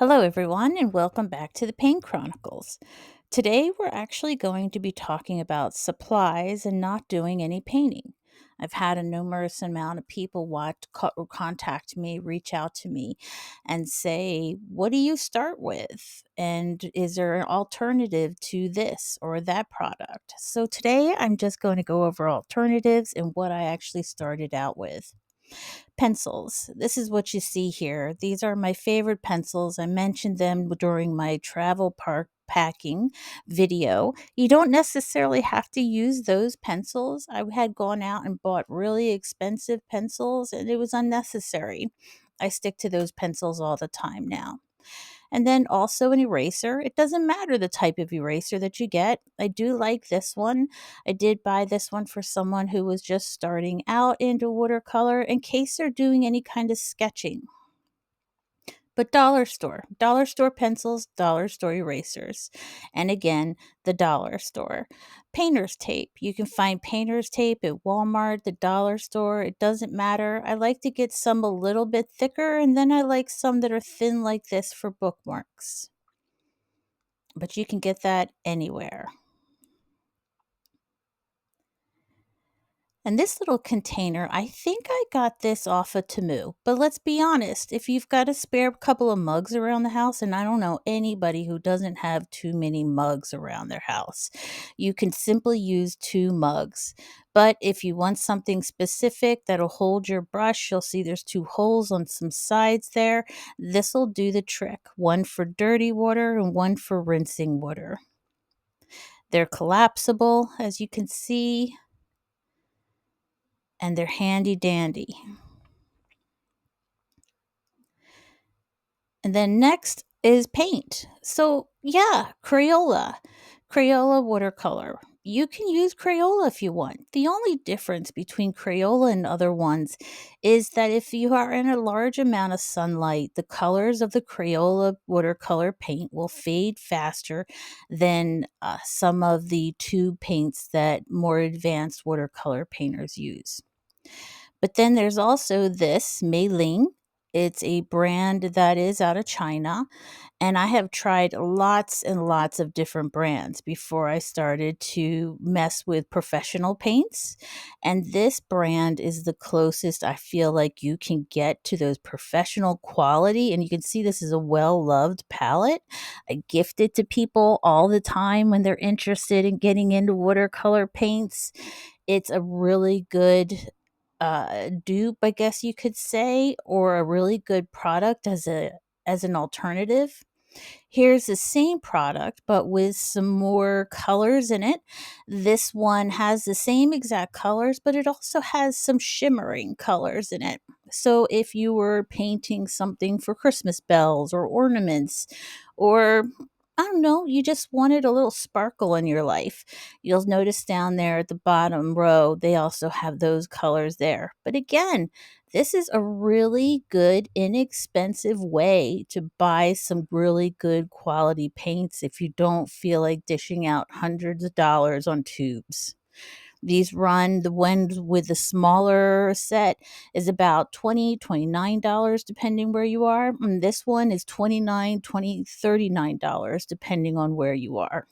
Hello, everyone, and welcome back to the Pain Chronicles. Today, we're actually going to be talking about supplies and not doing any painting. I've had a numerous amount of people contact me, reach out to me, and say, "What do you start with? And is there an alternative to this or that product?" So, today, I'm just going to go over alternatives and what I actually started out with. Pencils. This is what you see here. These are my favorite pencils. I mentioned them during my travel park packing video. You don't necessarily have to use those pencils. I had gone out and bought really expensive pencils and it was unnecessary. I stick to those pencils all the time now. And then also an eraser. It doesn't matter the type of eraser that you get. I do like this one. I did buy this one for someone who was just starting out into watercolor in case they're doing any kind of sketching. But dollar store pencils, dollar store erasers. And again, the dollar store. Painter's tape. You can find painter's tape at Walmart, the dollar store. It doesn't matter. I like to get some a little bit thicker, and then I like some that are thin like this for bookmarks. But you can get that anywhere. And this little container, I think I got this off of Temu. But let's be honest, if you've got a spare couple of mugs around the house, and I don't know anybody who doesn't have too many mugs around their house, you can simply use two mugs. But if you want something specific that'll hold your brush, you'll see there's two holes on some sides there. This will do the trick, one for dirty water and one for rinsing water. They're collapsible, as you can see, and they're handy dandy. And then next is paint. So, yeah, Crayola watercolor. You can use Crayola if you want. The only difference between Crayola and other ones is that if you are in a large amount of sunlight, the colors of the Crayola watercolor paint will fade faster than some of the tube paints that more advanced watercolor painters use. But then there's also this Meiling. It's a brand that is out of China, and I have tried lots and lots of different brands before I started to mess with professional paints. And this brand is the closest I feel like you can get to those professional quality. And you can see this is a well loved palette. I gift it to people all the time when they're interested in getting into watercolor paints. It's a really good dupe, I guess you could say, or a really good product as an alternative. Here's the same product, but with some more colors in it. This one has the same exact colors, but it also has some shimmering colors in it. So if you were painting something for Christmas bells or ornaments, or I don't know, you just wanted a little sparkle in your life. You'll notice down there at the bottom row, they also have those colors there. But again, this is a really good, inexpensive way to buy some really good quality paints if you don't feel like dishing out hundreds of dollars on tubes. These run, the one with the smaller set is about $29 depending where you are. And this one is $29, $39 depending on where you are.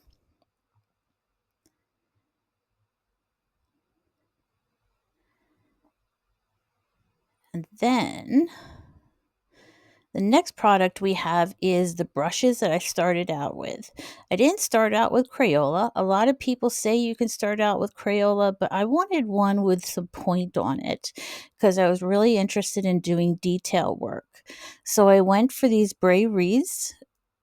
And then the next product we have is the brushes that I started out with. I didn't start out with Crayola. A lot of people say you can start out with Crayola, but I wanted one with some point on it because I was really interested in doing detail work. So I went for these Brae Reese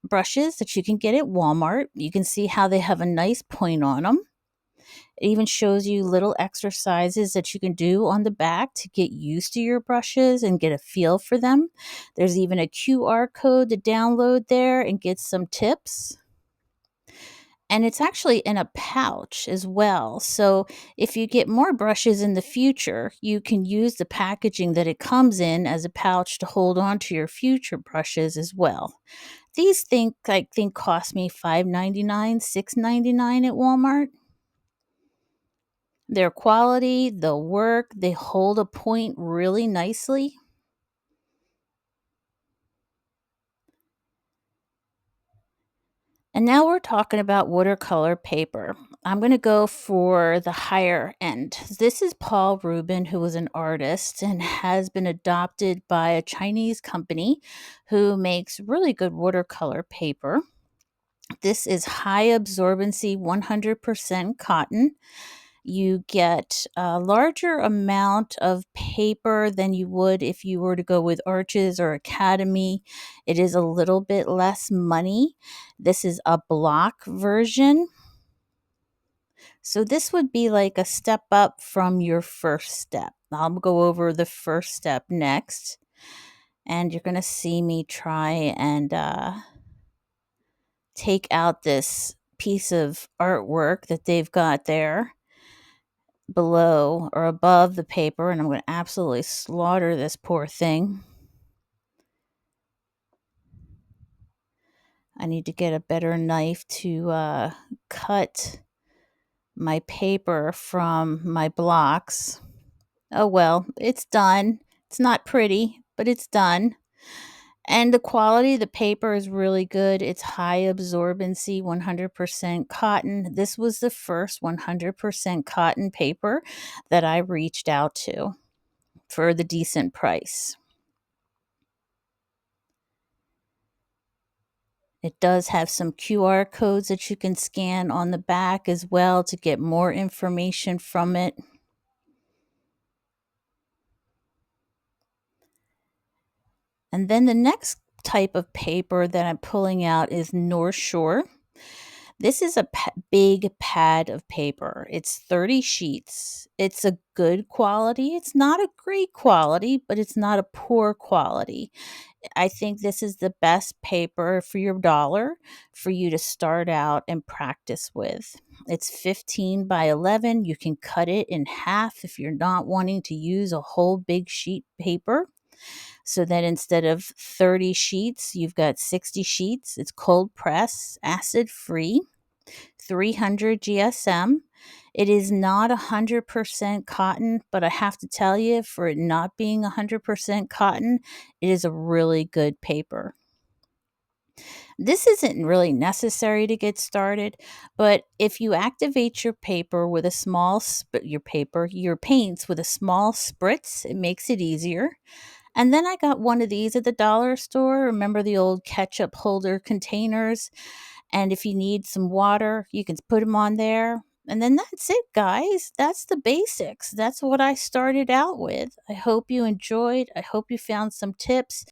brushes that you can get at Walmart. You can see how they have a nice point on them. It even shows you little exercises that you can do on the back to get used to your brushes and get a feel for them. There's even a QR code to download there and get some tips. And it's actually in a pouch as well. So if you get more brushes in the future, you can use the packaging that it comes in as a pouch to hold on to your future brushes as well. These things I think cost me $5.99, $6.99 at Walmart. Their quality, the work, they hold a point really nicely. And now we're talking about watercolor paper. I'm going to go for the higher end. This is Paul Rubin, who was an artist and has been adopted by a Chinese company who makes really good watercolor paper. This is high absorbency, 100% cotton. You get a larger amount of paper than you would if you were to go with Arches or Academy. It is a little bit less money. This is a block version. So this would be like a step up from your first step. I'll go over the first step next. And you're going to see me try and take out this piece of artwork that they've got there below or above the paper, and I'm going to absolutely slaughter this poor thing. I need to get a better knife to cut my paper from my blocks. Oh well, it's done. It's not pretty, but it's done. And the quality of the paper is really good. It's high absorbency, 100% cotton. This was the first 100% cotton paper that I reached out to for the decent price. It does have some QR codes that you can scan on the back as well to get more information from it. And then the next type of paper that I'm pulling out is NorthShore. This is a big pad of paper. It's 30 sheets. It's a good quality. It's not a great quality, but it's not a poor quality. I think this is the best paper for your dollar for you to start out and practice with. It's 15 by 11. You can cut it in half if you're not wanting to use a whole big sheet paper. So that instead of 30 sheets, you've got 60 sheets. It's cold press, acid free, 300 GSM. It is not 100% cotton, but I have to tell you, for it not being 100% cotton, it is a really good paper. This isn't really necessary to get started, but if you activate your paper with a small your paints with a small spritz, it makes it easier. And then I got one of these at the dollar store. Remember the old ketchup holder containers? And if you need some water, you can put them on there. And then that's it, guys. That's the basics. That's what I started out with. I hope you enjoyed. I hope you found some tips.